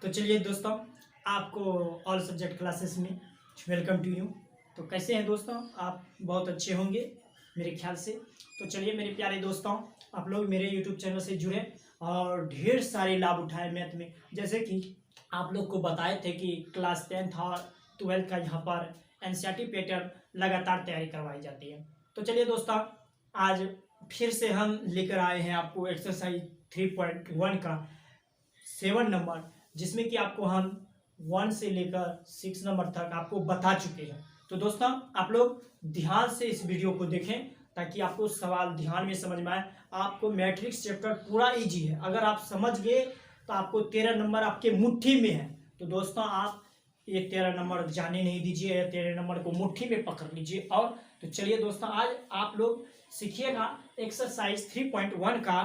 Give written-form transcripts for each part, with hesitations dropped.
तो चलिए दोस्तों, आपको ऑल सब्जेक्ट क्लासेस में वेलकम टू यू। तो कैसे हैं दोस्तों? आप बहुत अच्छे होंगे मेरे ख्याल से। तो चलिए मेरे प्यारे दोस्तों, आप लोग मेरे यूट्यूब चैनल से जुड़े और ढेर सारे लाभ उठाए मैथ में। जैसे कि आप लोग को बताए थे कि क्लास 10th और 12th का यहाँ पर एनसीईआरटी पैटर्न लगातार तैयारी करवाई जाती है। तो चलिए दोस्तों, आज फिर से हम लेकर आए हैं आपको एक्सरसाइज 3.1 का 7 नंबर, जिसमें कि आपको हम 1 से लेकर 6 नंबर तक आपको बता चुके हैं। तो दोस्तों, आप लोग ध्यान से इस वीडियो को देखें ताकि आपको सवाल ध्यान में समझ में आए। आपको मैट्रिक्स चैप्टर पूरा इजी है, अगर आप समझ गए तो आपको 13 नंबर आपके मुट्ठी में है। तो दोस्तों, आप ये 13 नंबर जाने नहीं दीजिए, 13 नंबर को मुट्ठी में पकड़ लीजिए। और तो चलिए दोस्तों, आज आप लोग सीखिएगा एक्सरसाइज 3.1 का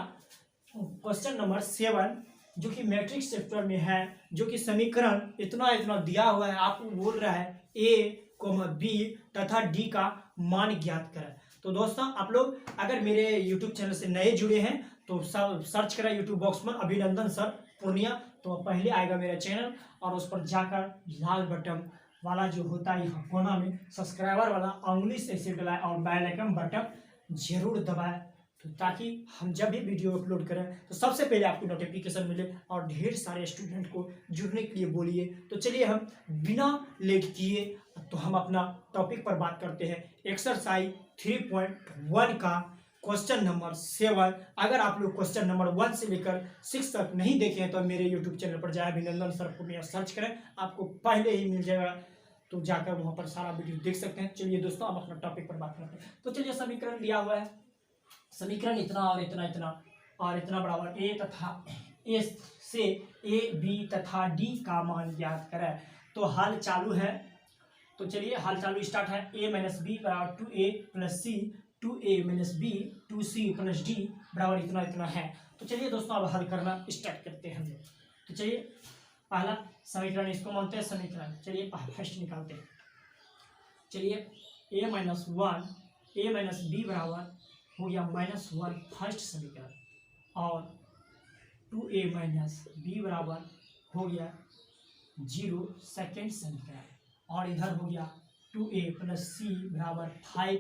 क्वेश्चन नंबर 7, जो कि मैट्रिक्स चैप्टर में है, जो कि समीकरण इतना इतना दिया हुआ है। आपको बोल रहा है ए, बी तथा डी का मान ज्ञात करें। तो दोस्तों, आप लोग अगर मेरे यूट्यूब चैनल से नए जुड़े हैं तो सब सर्च करें यूट्यूब बॉक्स में अभिनंदन सर पूर्णिया, तो पहले आएगा मेरा चैनल और उस पर जाकर लाल बटन वाला जो होता है यहाँ कोना में सब्सक्राइबर वाला उंगली से ऐसे डलाए और बेल आइकन बटन जरूर दबाएं, तो ताकि हम जब भी वीडियो अपलोड करें तो सबसे पहले आपको नोटिफिकेशन मिले और ढेर सारे स्टूडेंट को जुड़ने के लिए बोलिए। तो चलिए हम बिना लेट किए तो हम अपना टॉपिक पर बात करते हैं। एक्सरसाइज 3.1 का क्वेश्चन नंबर 7। अगर आप लोग क्वेश्चन नंबर 1 से लेकर 6 तक नहीं देखे हैं तो मेरे यूट्यूब चैनल पर जाए अभिनंदन सर को सर्च करें, आपको पहले ही मिल जाएगा, तो जाकर वहां पर सारा वीडियो देख सकते हैं। चलिए दोस्तों, अब अपना टॉपिक पर बात करते हैं। तो चलिए, समीकरण दिया हुआ है, समीकरण इतना और इतना इतना और इतना बराबर ए तथा ए से ए बी तथा डी का मान ज्ञात करें। तो हाल चालू है, तो चलिए हाल चालू स्टार्ट है। ए माइनस बी बराबर 2a plus C, 2a minus B 2c plus D बराबर इतना इतना है। तो चलिए दोस्तों, अब हल करना स्टार्ट करते हैं हम लोग। तो चलिए, पहला समीकरण इसको मानते हैं समीकरण। चलिए फर्स्ट निकालते हैं। चलिए, a minus 1 a minus B बराबर हो गया -1 फर्स्ट समीकरण, और 2a माइनस बी बराबर हो गया 0 सेकेंड समीकरण, और इधर हो गया 2a प्लस सी बराबर 5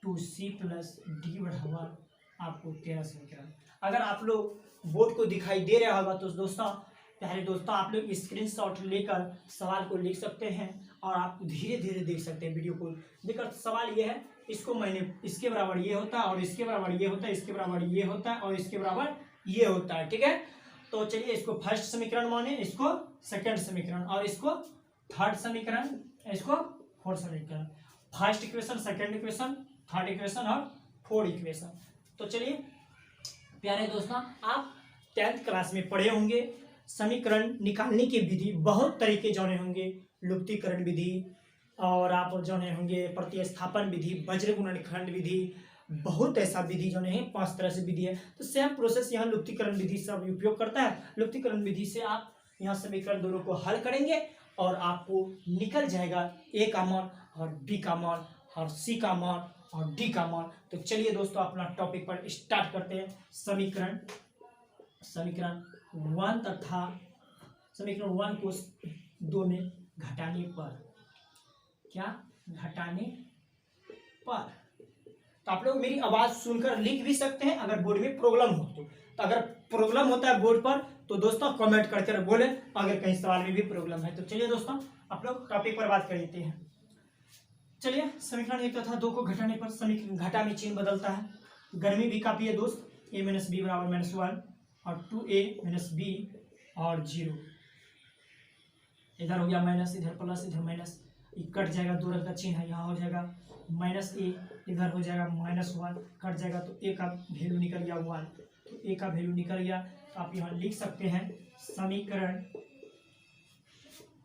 2c प्लस डी बराबर आपको 13 समीकरण। अगर आप लोग बोर्ड को दिखाई दे रहा होगा तो दोस्तों, प्यारे दोस्तों, आप लोग स्क्रीनशॉट लेकर सवाल को लिख सकते हैं और आप धीरे धीरे देख सकते हैं वीडियो को देखकर। सवाल ये है, इसको मैंने इसके बराबर ये होता है और इसके बराबर ये होता है, इसके बराबर ये होता है और इसके बराबर ये होता है, ठीक है। तो चलिए, इसको फर्स्ट समीकरण माने, इसको सेकंड समीकरण, और इसको थर्ड समीकरण, इसको फोर्थ समीकरण। First equation, second equation, third equation और फोर्थ इक्वेशन। तो चलिए प्यारे दोस्तों, आप 10th क्लास में पढ़े होंगे समीकरण निकालने की विधि, बहुत तरीके जाने होंगे, लुप्तीकरण विधि, और आप जाने होंगे प्रतिस्थापन विधि, वज्र गुणनखंड विधि, बहुत ऐसा विधि जो नहीं 5 तरह से विधि है। तो सेम प्रोसेस यहाँ लुप्तीकरण विधि सब उपयोग करता है। लुप्तीकरण विधि से आप यहाँ समीकरण दोनों को हल करेंगे और आपको निकल जाएगा ए का मान और बी का मान और सी का मान और डी का मान। तो चलिए दोस्तों, अपना टॉपिक पर स्टार्ट करते हैं। समीकरण 1 तथा समीकरण 1 को 2 में घटाने पर, क्या घटाने पर, तो आप लोग मेरी आवाज सुनकर लिख भी सकते हैं अगर बोर्ड में प्रॉब्लम हो तो अगर प्रॉब्लम होता है बोर्ड पर तो दोस्तों कमेंट करके बोले, अगर कहीं सवाल में भी प्रॉब्लम है। तो चलिए दोस्तों, आप लोग टॉपिक पर बात कर लेते हैं। चलिए, समीकरण 1 तथा 2 को घटाने पर समीकरण घटा में चिन्ह बदलता है। गर्मी भी काफी है दोस्त। a माइनस बी बराबर -1 और 2a माइनस बी और 0, इधर हो गया माइनस, इधर प्लस, इधर माइनस, कट जाएगा, 2 रंग का चिन्ह है, यहाँ हो जाएगा -a, इधर हो जाएगा -1, कट जाएगा तो a का वैल्यू निकल गया 1। तो a का वैल्यू निकल गया, तो आप यहाँ लिख सकते हैं समीकरण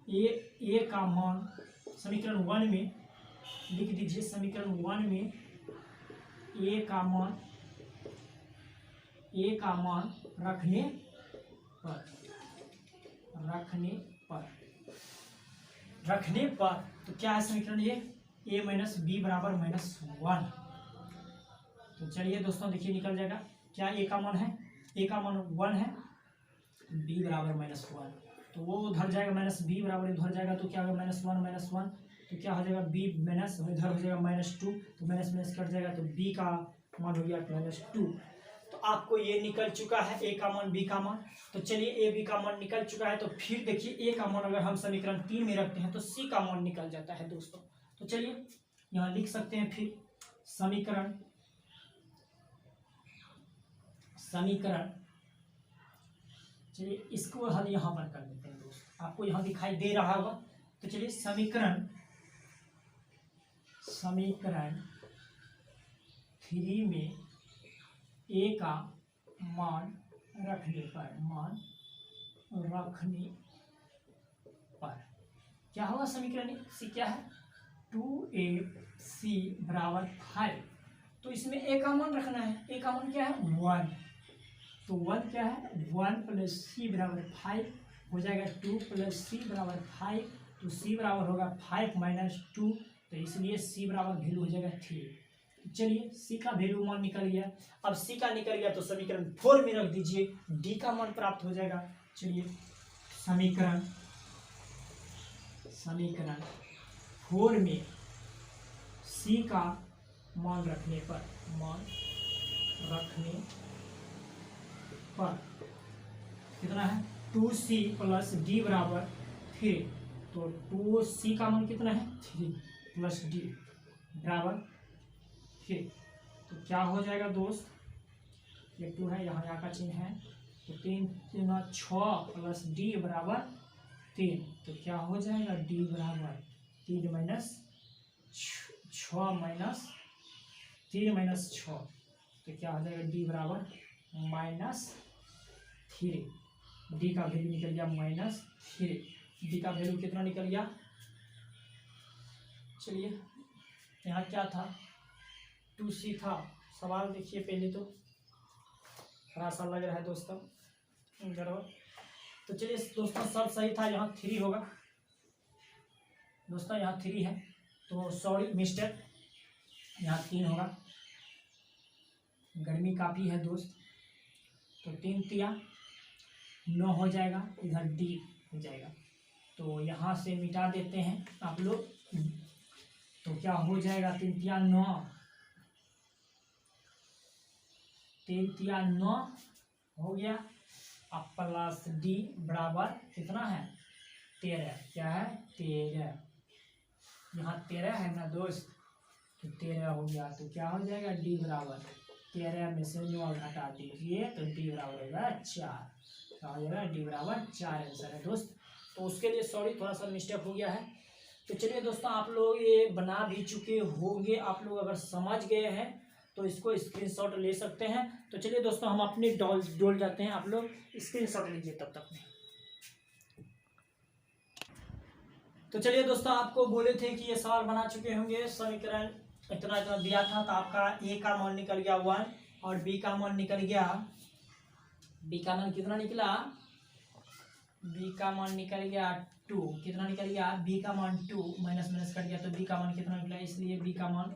a का मान, समीकरण 1 में लिख दीजिए, समीकरण 1 में a का मान रखने पर तो क्या है समीकरण ये, a माइनस बी बराबर -1। तो चलिए दोस्तों, देखिए निकल जाएगा, क्या a का मान है, a का मान 1 है, b बराबर -1। तो वो उधर जाएगा माइनस बी बराबर इधर जाएगा तो क्या होगा -1 तो क्या हो जाएगा बी माइनस इधर हो जाएगा -2 तो माइनस माइनस कट जाएगा तो बी का मान हो गया -2। तो आपको ये निकल चुका है ए का मान बी का मान। तो चलिए ए बी का मान निकल चुका है तो फिर देखिए ए का मान अगर हम समीकरण 3 में रखते हैं तो सी का मान निकल जाता है दोस्तों। तो चलिए यहाँ लिख सकते हैं फिर समीकरण चलिए इसको हल यहाँ पर कर देते हैं दोस्तों, आपको यहाँ दिखाई दे रहा होगा। तो चलिए समीकरण 3 में ए का मान रखने पर क्या होगा समीकरण सी क्या है 2ac बराबर 5। तो इसमें ए का मान रखना है, ए का मान क्या है 1 तो 1 क्या है 1 + c बराबर 5 हो जाएगा 2 + c बराबर 5 तो c बराबर होगा 5 - 2 तो इसलिए c बराबर वैल्यू हो जाएगा 3। चलिए c का वैल्यू मान निकल गया। अब c का निकल गया तो समीकरण 4 में रख दीजिए, d का मान प्राप्त हो जाएगा। चलिए समीकरण 4 में c का मान रखने पर कितना है 2c + d बराबर 3 तो 2c का मान कितना है 3 + d बराबर 3 तो क्या हो जाएगा दोस्त, ये 2 है यहाँ का चिन्ह है तो 3 × 6 + d बराबर 3 तो क्या हो जाएगा d बराबर 3 - 6 तो क्या हो जाएगा d बराबर -3 d का वैल्यू निकल गया -3 d का वैल्यू कितना निकल गया। चलिए यहाँ क्या था 2c था, सवाल देखिए पहले तो थोड़ा सा लग रहा है दोस्तों गड़बड़। तो चलिए दोस्तों सब सही था, यहाँ 3 होगा दोस्तों, यहाँ 3 है तो सॉरी मिस्टेक, यहाँ 3 होगा। गर्मी काफ़ी है दोस्त तो 3 × 9 हो जाएगा, इधर d हो जाएगा तो यहाँ से मिटा देते हैं आप लोग तो क्या हो जाएगा 3 × 9 हो गया अब प्लस d बराबर कितना है 13 क्या है 13 यहाँ 13 है ना दोस्त तो 13 हो गया तो क्या हो जाएगा d बराबर 13 में से 9 घटा दीजिए तो d बराबर होगा 4 क्या हो जाएगा d बराबर 4 आंसर है दोस्त। तो उसके लिए सॉरी थोड़ा सा मिस्टेक हो गया है। तो चलिए दोस्तों आप लोग ये बना भी चुके होंगे, आप लोग अगर समझ गए हैं तो इसको स्क्रीनशॉट ले सकते हैं। तो चलिए दोस्तों हम अपनी डोल जाते हैं, आप लोग स्क्रीनशॉट लीजिए तब तक में। तो चलिए दोस्तों आपको बोले थे कि ये सवाल बना चुके होंगे, समीकरण इतना इतना दिया था तो आपका ए का मान निकल गया 1 और बी का मान निकल गया, बी का मान कितना निकला, बी का मान निकल गया 2 कितना निकल गया बी का मान 2 माइनस माइनस कट गया तो बी का मान कितना निकला, इसलिए बी का मान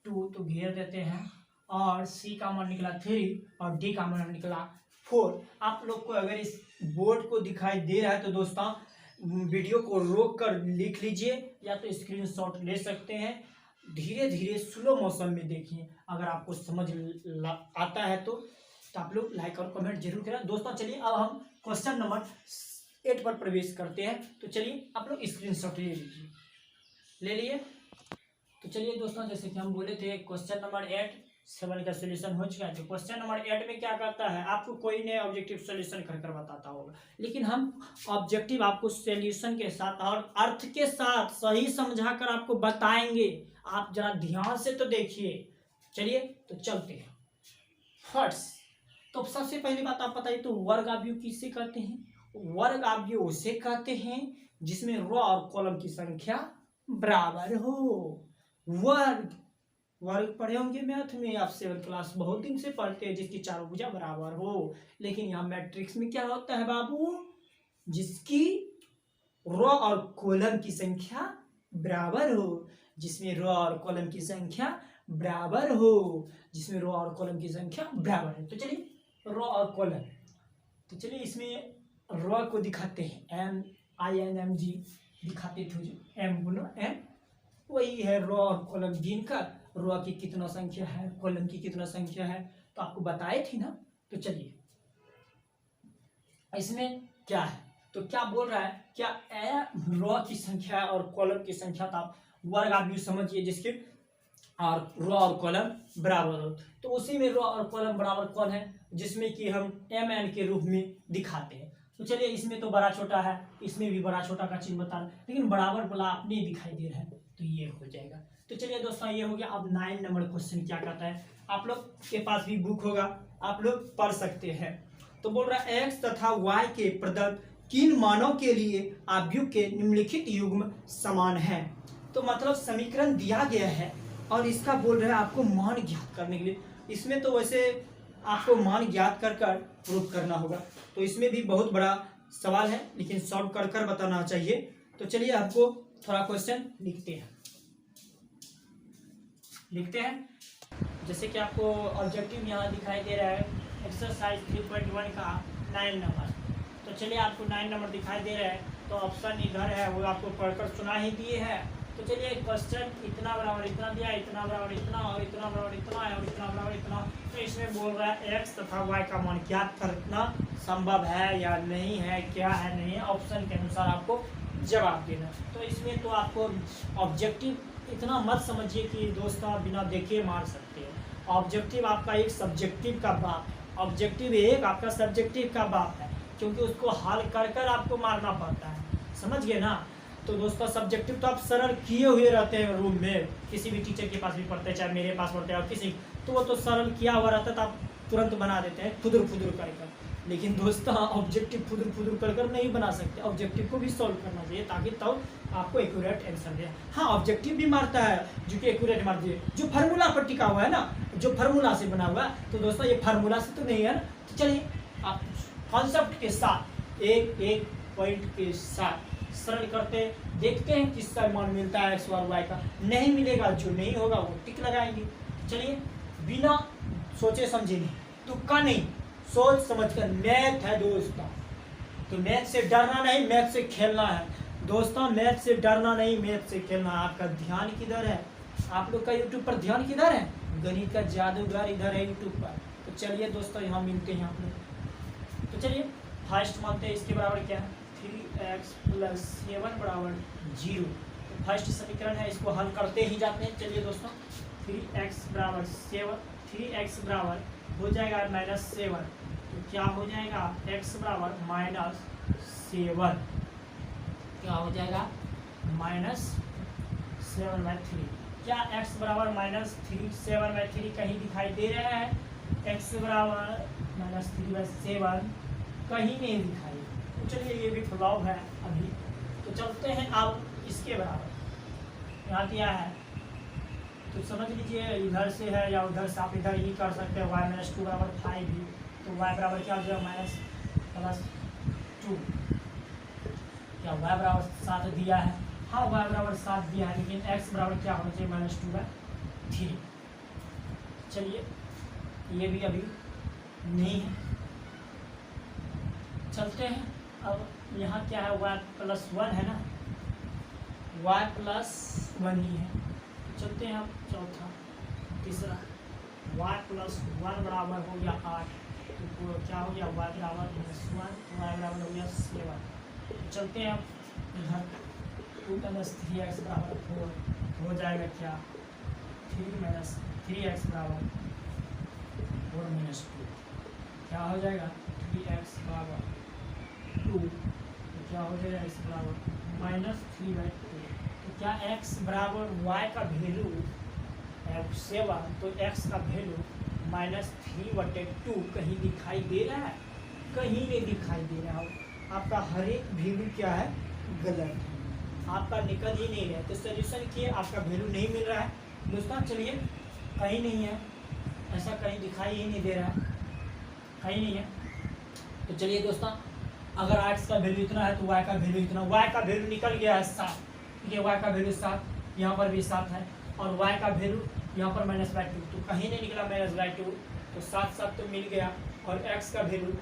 2 तो घेर देते हैं और सी का मान निकला 3 और डी का मान निकला 4। आप लोग को अगर इस बोर्ड को दिखाई दे रहा है तो दोस्तों वीडियो को रोक कर लिख लीजिए या तो स्क्रीनशॉट ले सकते हैं, धीरे धीरे स्लो मोशन में देखिए, अगर आपको समझ आता है तो आप लोग लाइक और कमेंट जरूर करें दोस्तों। चलिए अब हम क्वेश्चन नंबर 8 पर प्रवेश करते हैं। तो चलिए आप लोग स्क्रीनशॉट ले लीजिए, ले लिए। तो चलिए दोस्तों जैसे कि हम बोले थे क्वेश्चन नंबर 8 7 का सोल्यूशन हो चुका है। तो क्वेश्चन नंबर 8 में क्या करता है, आपको कोई नया ऑब्जेक्टिव सोल्यूशन कर कर बताता होगा, लेकिन हम ऑब्जेक्टिव आपको सोल्यूशन के साथ और अर्थ के साथ सही समझा कर आपको बताएंगे, आप जरा ध्यान से तो देखिए। चलिए तो चलते हैं फर्स्ट। तो सबसे पहली बात आप बताइए तो वर्ग आव्यूह किसे कहते हैं, वर्ग आव्यूह उसे कहते हैं जिसमें रो और कॉलम की संख्या बराबर हो। वर्ग पढ़े होंगे मैथ में आप 7th क्लास, बहुत दिन से पढ़ते हैं, जिसकी चारों भुजा बराबर हो। लेकिन यहाँ मैट्रिक्स में क्या होता है बाबू, जिसकी रो और कॉलम की संख्या बराबर हो, जिसमें रो और कॉलम की संख्या बराबर हो, जिसमें रो और कॉलम की संख्या बराबर है। तो चलिए रो और कॉलम, तो चलिए इसमें रॉ को दिखाते हैं, MINMG दिखाते थे जो M गुना N, वही है रॉ और कॉलम गिनकर रॉ की कितना संख्या है, कॉलम की कितना संख्या है, तो आपको बताए थी ना। तो चलिए इसमें क्या है, तो क्या बोल रहा है, क्या रॉ की संख्या और कॉलम की संख्या, तो आप वर्ग आप यूँ समझिए जिसके और रॉ और कॉलम बराबर हो, तो उसी में रॉ और कॉलम बराबर कौन है, जिसमें कि हम MN के रूप में दिखाते हैं। तो चलिए इसमें तो बड़ा छोटा है, इसमें भी बड़ा छोटा का चिन्ह बता रहे, लेकिन बराबर बोला आपने दिखाई दे रहा है, तो ये हो जाएगा। तो चलिए दोस्तों ये हो गया। अब 9 नंबर क्वेश्चन क्या कहता है, आप लोग के पास भी बुक होगा, आप लोग पढ़ सकते हैं। तो बोल रहा है x तथा y के प्रदत्त किन मानों के लिए आव्यूह के निम्नलिखित युग्म समान है। तो मतलब समीकरण दिया गया है और इसका बोल रहे हैं आपको मान ज्ञात करने के लिए। इसमें तो वैसे आपको मान ज्ञात कर कर प्रूफ करना होगा, तो इसमें भी बहुत बड़ा सवाल है, लेकिन सॉल्व कर कर बताना चाहिए। तो चलिए आपको थोड़ा क्वेश्चन लिखते हैं। जैसे कि आपको ऑब्जेक्टिव यहाँ दिखाई दे रहा है, एक्सरसाइज 3.1 का 9 नंबर। तो चलिए आपको 9 नंबर दिखाई दे रहा है, तो ऑप्शन इधर है, वो आपको पढ़कर सुना ही दिए हैं। तो चलिए क्वेश्चन इतना बराबर इतना दिया, इतना बराबर इतना, और इतना बराबर इतना है, और इतना बराबर इतना। तो इसमें बोल रहा है x तथा y का मान ज्ञात करना संभव है या नहीं है, क्या है नहीं है, ऑप्शन के अनुसार आपको जवाब देना। तो इसमें तो आपको ऑब्जेक्टिव इतना मत समझिए कि दोस्तों बिना देखे मार सकते हो। ऑब्जेक्टिव आपका एक सब्जेक्टिव का बाप है, ऑब्जेक्टिव एक आपका सब्जेक्टिव का बाप है, क्योंकि उसको हल कर कर आपको मारना पड़ता है, समझ गए ना। तो दोस्तों सब्जेक्टिव तो आप सरल किए हुए रहते हैं रूम में, किसी भी टीचर के पास भी पढ़ते हैं, चाहे मेरे पास पढ़ते हैं और किसी, तो वो तो सरल किया हुआ रहता है, तो आप तुरंत बना देते हैं फुदुर फुदुर कर कर। लेकिन दोस्तों ऑब्जेक्टिव फुदुर फुदुर कर कर नहीं बना सकते, ऑब्जेक्टिव को भी सॉल्व करना चाहिए, ताकि तब आपको एक्यूरेट आंसर दे। हाँ ऑब्जेक्टिव भी मारता है जो कि एक्यूरेट मार दिए, जो फार्मूला पर टिका हुआ है ना, जो फार्मूला से बना हुआ है। तो दोस्तों ये फार्मूला से तो नहीं है ना। तो चलिए आप कॉन्सेप्ट के साथ एक एक पॉइंट के साथ सरल करते देखते हैं किसका मान मिलता है x और y का। नहीं मिलेगा, जो नहीं होगा वो टिक लगाएंगे। चलिए बिना सोचे समझे नहीं, तुक्का नहीं, सोच समझकर। मैथ है दोस्तों, तो मैथ से डरना नहीं, मैथ से खेलना है दोस्तों, मैथ से डरना नहीं, मैथ से खेलना। आपका ध्यान किधर है, आप लोग का यूट्यूब पर ध्यान किधर है, गणित का जादूगर इधर है यूट्यूब पर। तो चलिए दोस्तों यहाँ मिलते हैं आप लोग। तो चलिए फर्स्ट मानते हैं, इसके बराबर क्या है, 3x + 7 = 0। तो फर्स्ट समीकरण है, इसको हल करते ही जाते हैं। चलिए दोस्तों 3x = 7, 3x बराबर हो जाएगा -7, तो क्या हो जाएगा x बराबर -7, क्या हो जाएगा -7/3। क्या x बराबर -7/3 कहीं दिखाई दे रहा है, x बराबर -3/7 कहीं नहीं दिखाई। तो चलिए ये भी फ्लॉप है अभी। तो चलते हैं अब इसके बराबर, यहाँ दिया है तो समझ लीजिए इधर से है या उधर से, आप इधर ही कर सकते हैं। y - 2 = 5 भी, तो y बराबर क्या हो जाएगा -+2। क्या y बराबर 7 दिया है, हाँ y बराबर 7 दिया है, लेकिन x बराबर क्या होना चाहिए -2/3। चलिए ये भी अभी नहीं है। चलते हैं अब, यहाँ क्या है y+1 है ना, y+1 ही है। चलते हैं अब चौथा, तीसरा y+1 बराबर हो गया 8, तो क्या हो गया y बराबर -1, y बराबर हो गया 7। चलते हैं अब इधर 2 - 3x बराबर 4 हो जाएगा, क्या 3x बराबर 4 - 2, क्या हो जाएगा 3x बराबर 2, तो क्या हो जाएगा x बराबर -3/2। तो क्या x बराबर y का वैल्यू 7, तो x का वैल्यू -3/2 कहीं दिखाई दे रहा है, कहीं नहीं दिखाई दे रहा हो। आपका हर एक वैल्यू क्या है, गलत है, आपका निकल ही नहीं रहा है। तो सोल्यूशन किए, आपका वैल्यू नहीं मिल रहा है दोस्तों। चलिए कहीं नहीं है, ऐसा कहीं दिखाई ही नहीं दे रहा है, कहीं नहीं है। तो चलिए दोस्तों अगर x का वैल्यू इतना है तो y का वैल्यू इतना, y का वैल्यू निकल गया है 7, ठीक है, y का वैल्यू 7, यहाँ पर भी 7 है, और y का वैल्यू यहाँ पर -2, तो कहीं नहीं निकला -2, तो 7 तो मिल गया। और x का वैल्यू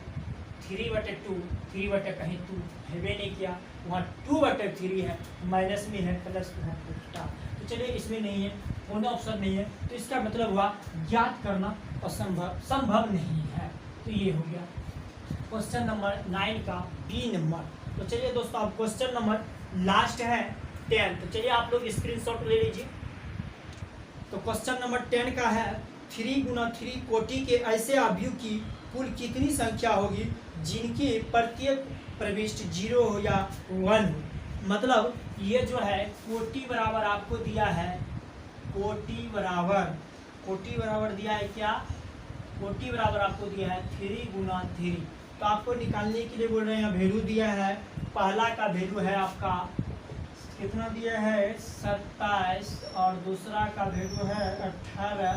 3/2, 3 कहीं 2 है नहीं किया, वहाँ 2/3 है, माइनस में है, प्लस में है, उल्टा। तो चलिए इसमें नहीं है, होना ऑप्शन नहीं है, तो इसका मतलब हुआ ज्ञात करना संभव नहीं है। तो ये हो गया क्वेश्चन नंबर 9 का बी नंबर। तो चलिए दोस्तों अब क्वेश्चन नंबर लास्ट है 10। तो चलिए आप लोग स्क्रीनशॉट ले लीजिए। तो क्वेश्चन नंबर 10 का है 3 गुना 3 कोटि के ऐसे अवयव की कुल कितनी संख्या होगी जिनकी प्रत्येक प्रविष्ट 0 हो या 1 हो। मतलब ये जो है कोटि बराबर आपको दिया है, कोटि बराबर दिया है क्या, कोटि बराबर आपको दिया है 3 गुना 3। तो आपको निकालने के लिए बोल रहे हैं वैल्यू दिया है, पहला का वैल्यू है आपका कितना दिया है 27, और दूसरा का वैल्यू है 18,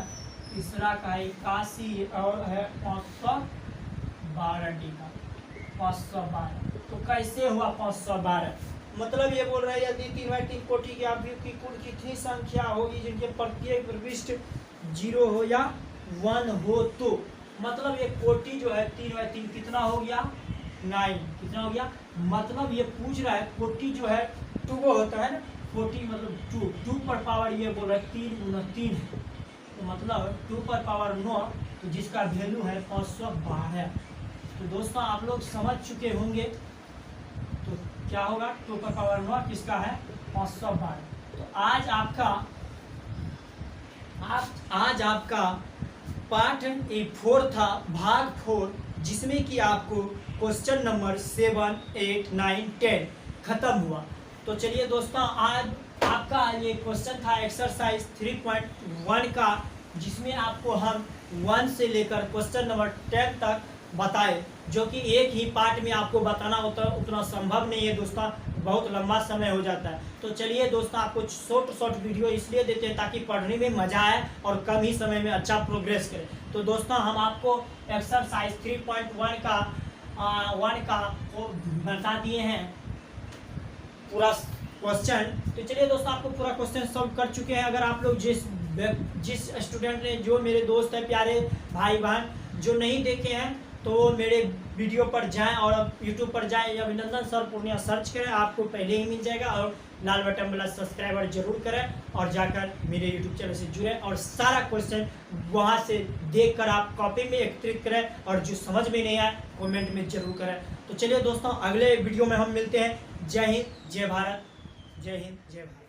तीसरा का 81 और है 512 डी का 512। तो कैसे हुआ 512? मतलब ये बोल रहा है यदि 3/3 कोटि के अवयव की कुल कितनी संख्या होगी जिनके प्रत्येक प्रविष्ट 0 हो या 1 हो। तो मतलब ये कोटि जो है 3/3 कितना हो गया 9, कितना हो गया। मतलब ये पूछ रहा है कोटि जो है 2 होता है ना, कोटि मतलब 2 पर पावर ये बोल रहा है 3 गुना 3 है, तो मतलब 2 पर पावर 9, तो जिसका वैल्यू है 512। तो दोस्तों आप लोग समझ चुके होंगे, तो क्या होगा 2 पर पावर 9 किसका है 512। तो आज आपका पार्ट A4 था, भाग 4, जिसमें कि आपको क्वेश्चन नंबर 7, 8, 9, 10 खत्म हुआ। तो चलिए दोस्तों आज आपका ये क्वेश्चन था एक्सरसाइज 3.1 का, जिसमें आपको हम 1 से लेकर क्वेश्चन नंबर 10 तक बताए, जो कि एक ही पार्ट में आपको बताना होता उतना संभव नहीं है दोस्तों, बहुत लंबा समय हो जाता है। तो चलिए दोस्तों आपको शॉर्ट वीडियो इसलिए देते हैं ताकि पढ़ने में मजा आए और कम ही समय में अच्छा प्रोग्रेस करें। तो दोस्तों हम आपको एक्सरसाइज 3.1 का 1 का बता दिए हैं पूरा क्वेश्चन। तो चलिए दोस्तों आपको पूरा क्वेश्चन सॉल्व कर चुके हैं। अगर आप लोग जिस स्टूडेंट ने, जो मेरे दोस्त है, प्यारे भाई बहन जो नहीं देखे हैं, तो वो मेरे वीडियो पर जाएं और यूट्यूब पर जाएं, अभिनंदन सर पूर्णिया सर्च करें, आपको पहले ही मिल जाएगा। और लाल बटन वाला सब्सक्राइबर जरूर करें और जाकर मेरे यूट्यूब चैनल से जुड़ें और सारा क्वेश्चन वहां से देखकर आप कॉपी में एकत्रित करें, और जो समझ में नहीं आए कमेंट में जरूर करें। तो चलिए दोस्तों अगले वीडियो में हम मिलते हैं। जय हिंद, जय भारत, जय हिंद, जय भारत।